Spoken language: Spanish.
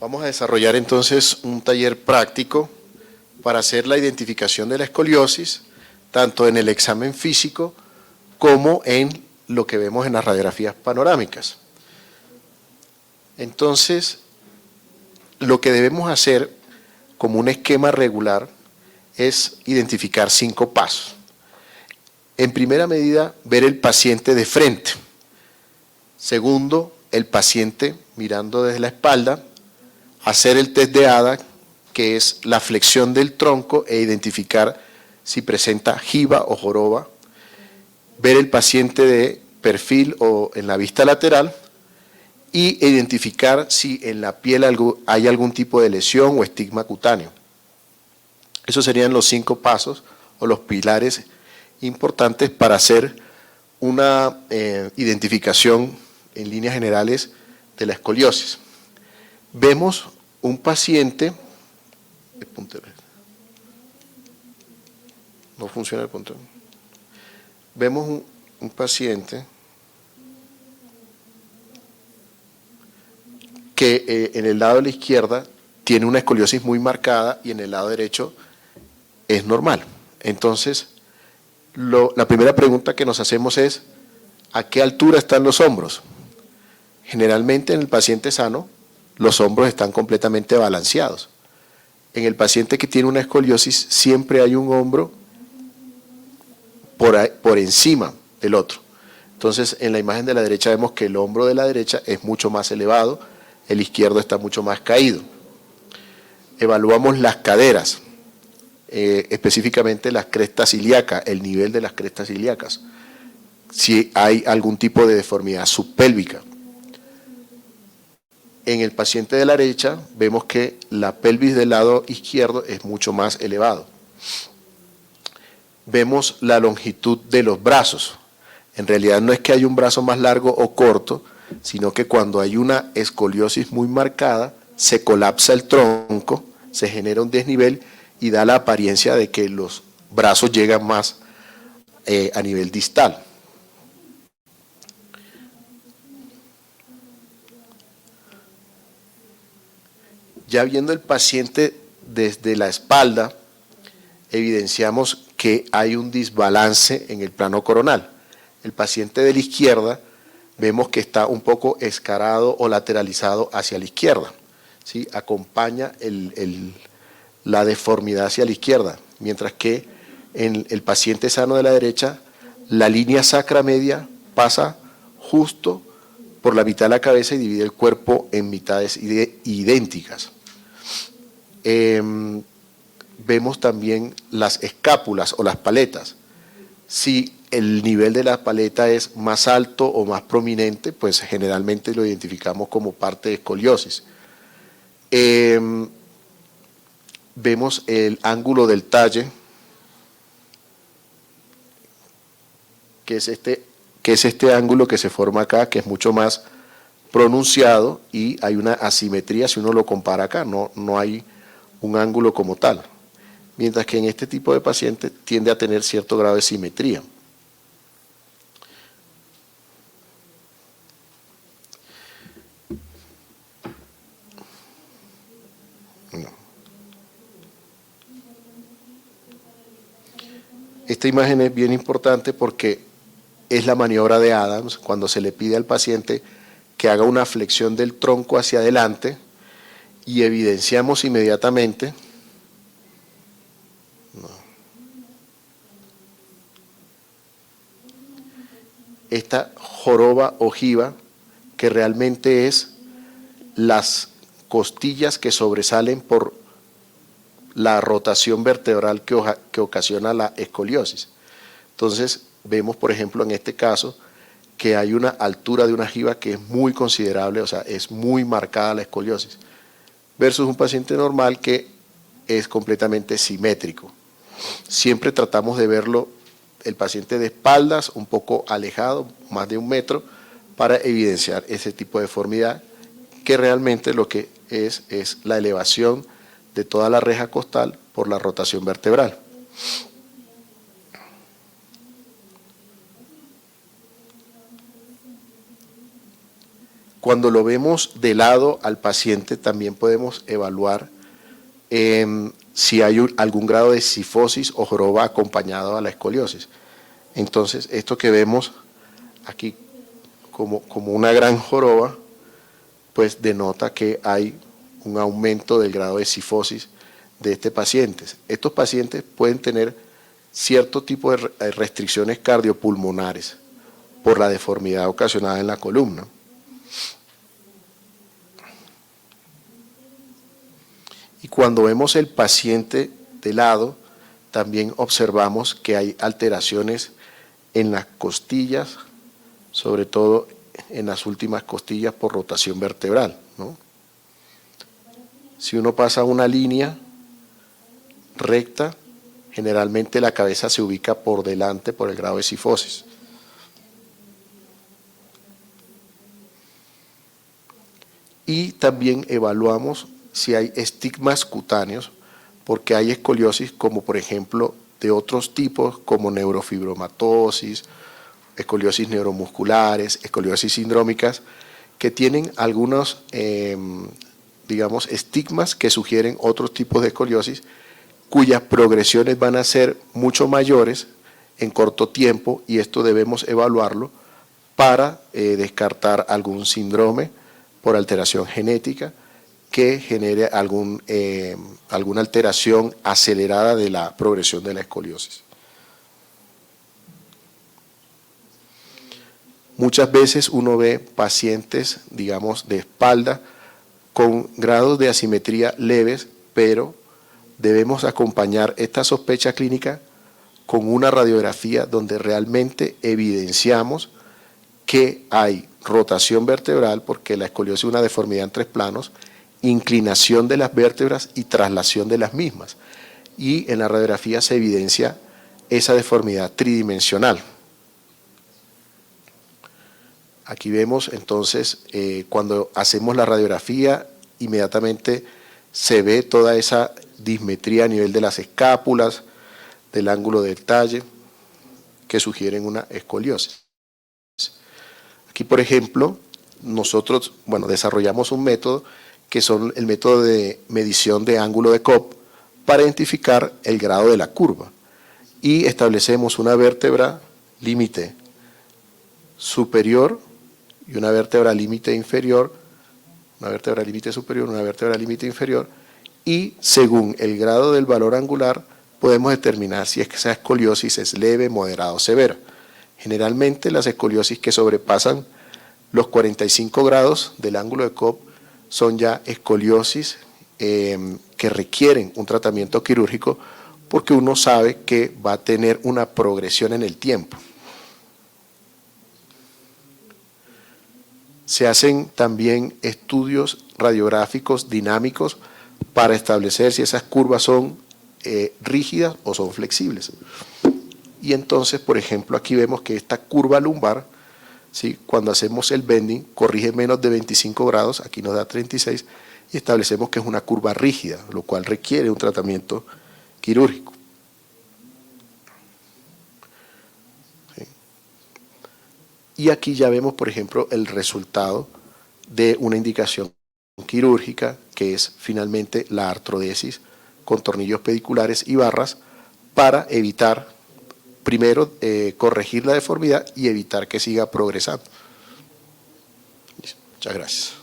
Vamos a desarrollar entonces un taller práctico para hacer la identificación de la escoliosis, tanto en el examen físico como en lo que vemos en las radiografías panorámicas. Entonces, lo que debemos hacer como un esquema regular es identificar 5 pasos. En primera medida, ver el paciente de frente. Segundo, el paciente mirando desde la espalda, hacer el test de ADA, que es la flexión del tronco e identificar si presenta jiba o joroba, ver el paciente de perfil o en la vista lateral y identificar si en la piel hay algún tipo de lesión o estigma cutáneo. Esos serían los 5 pasos o los pilares importantes para hacer una identificación en líneas generales de la escoliosis. Vemos un paciente, no funciona el puntero. Vemos un paciente que en el lado de la izquierda tiene una escoliosis muy marcada y en el lado derecho es normal. Entonces, la primera pregunta que nos hacemos es, ¿a qué altura están los hombros? Generalmente en el paciente sano, los hombros están completamente balanceados. En el paciente que tiene una escoliosis, siempre hay un hombro por encima del otro. Entonces, en la imagen de la derecha vemos que el hombro de la derecha es mucho más elevado, el izquierdo está mucho más caído. Evaluamos las caderas, específicamente las crestas ilíacas, el nivel de las crestas ilíacas, si hay algún tipo de deformidad subpélvica. En el paciente de la derecha vemos que la pelvis del lado izquierdo es mucho más elevado. Vemos la longitud de los brazos. En realidad no es que haya un brazo más largo o corto, sino que cuando hay una escoliosis muy marcada, se colapsa el tronco, se genera un desnivel y da la apariencia de que los brazos llegan más a nivel distal. Ya viendo el paciente desde la espalda, evidenciamos que hay un desbalance en el plano coronal. El paciente de la izquierda vemos que está un poco escarado o lateralizado hacia la izquierda, ¿sí? Acompaña la deformidad hacia la izquierda, mientras que en el paciente sano de la derecha, la línea sacra media pasa justo por la mitad de la cabeza y divide el cuerpo en mitades idénticas. Vemos también las escápulas o las paletas. Si el nivel de la paleta es más alto o más prominente, pues generalmente lo identificamos como parte de escoliosis. Vemos el ángulo del talle, que es este ángulo que se forma acá, que es mucho más pronunciado y hay una asimetría si uno lo compara acá, no hay un ángulo como tal, mientras que en este tipo de pacientes tiende a tener cierto grado de simetría. Esta imagen es bien importante porque es la maniobra de Adams, cuando se le pide al paciente que haga una flexión del tronco hacia adelante y evidenciamos inmediatamente esta joroba ojiva, que realmente es las costillas que sobresalen por la rotación vertebral que ocasiona la escoliosis. Entonces, vemos, por ejemplo, en este caso, que hay una altura de una jiba que es muy considerable, o sea, es muy marcada la escoliosis, versus un paciente normal que es completamente simétrico. Siempre tratamos de verlo, el paciente de espaldas, un poco alejado, más de 1 metro, para evidenciar ese tipo de deformidad, que realmente lo que es la elevación de toda la reja costal por la rotación vertebral. Cuando lo vemos de lado al paciente, también podemos evaluar si hay algún grado de cifosis o joroba acompañado a la escoliosis. Entonces, esto que vemos aquí como una gran joroba, pues denota que hay un aumento del grado de cifosis de este paciente. Estos pacientes pueden tener cierto tipo de restricciones cardiopulmonares por la deformidad ocasionada en la columna. Y cuando vemos el paciente de lado, también observamos que hay alteraciones en las costillas, sobre todo en las últimas costillas por rotación vertebral, ¿no? Si uno pasa una línea recta, generalmente la cabeza se ubica por delante por el grado de cifosis. Y también evaluamos si hay estigmas cutáneos, porque hay escoliosis como por ejemplo de otros tipos como neurofibromatosis, escoliosis neuromusculares, escoliosis sindrómicas, que tienen algunos, digamos, estigmas que sugieren otros tipos de escoliosis, cuyas progresiones van a ser mucho mayores en corto tiempo, y esto debemos evaluarlo para descartar algún síndrome por alteración genética que genere alguna alteración acelerada de la progresión de la escoliosis. Muchas veces uno ve pacientes, digamos, de espalda con grados de asimetría leves, pero debemos acompañar esta sospecha clínica con una radiografía donde realmente evidenciamos que hay rotación vertebral, porque la escoliosis es una deformidad en 3 planos, inclinación de las vértebras y traslación de las mismas. Y en la radiografía se evidencia esa deformidad tridimensional. Aquí vemos entonces, cuando hacemos la radiografía, inmediatamente se ve toda esa dismetría a nivel de las escápulas, del ángulo del talle, que sugieren una escoliosis. Aquí, por ejemplo, nosotros desarrollamos un método que son el método de medición de ángulo de Cobb para identificar el grado de la curva, y establecemos una vértebra límite superior y una vértebra límite inferior, una vértebra límite superior, una vértebra límite inferior, y según el grado del valor angular podemos determinar si es que esa escoliosis es leve, moderada o severa. Generalmente las escoliosis que sobrepasan los 45 grados del ángulo de Cobb son ya escoliosis que requieren un tratamiento quirúrgico, porque uno sabe que va a tener una progresión en el tiempo. Se hacen también estudios radiográficos dinámicos para establecer si esas curvas son rígidas o son flexibles. Y entonces, por ejemplo, aquí vemos que esta curva lumbar, ¿sí?, cuando hacemos el bending, corrige menos de 25 grados, aquí nos da 36, y establecemos que es una curva rígida, lo cual requiere un tratamiento quirúrgico. ¿Sí? Y aquí ya vemos, por ejemplo, el resultado de una indicación quirúrgica, que es finalmente la artrodesis con tornillos pediculares y barras, para evitar, primero, corregir la deformidad y evitar que siga progresando. Muchas gracias.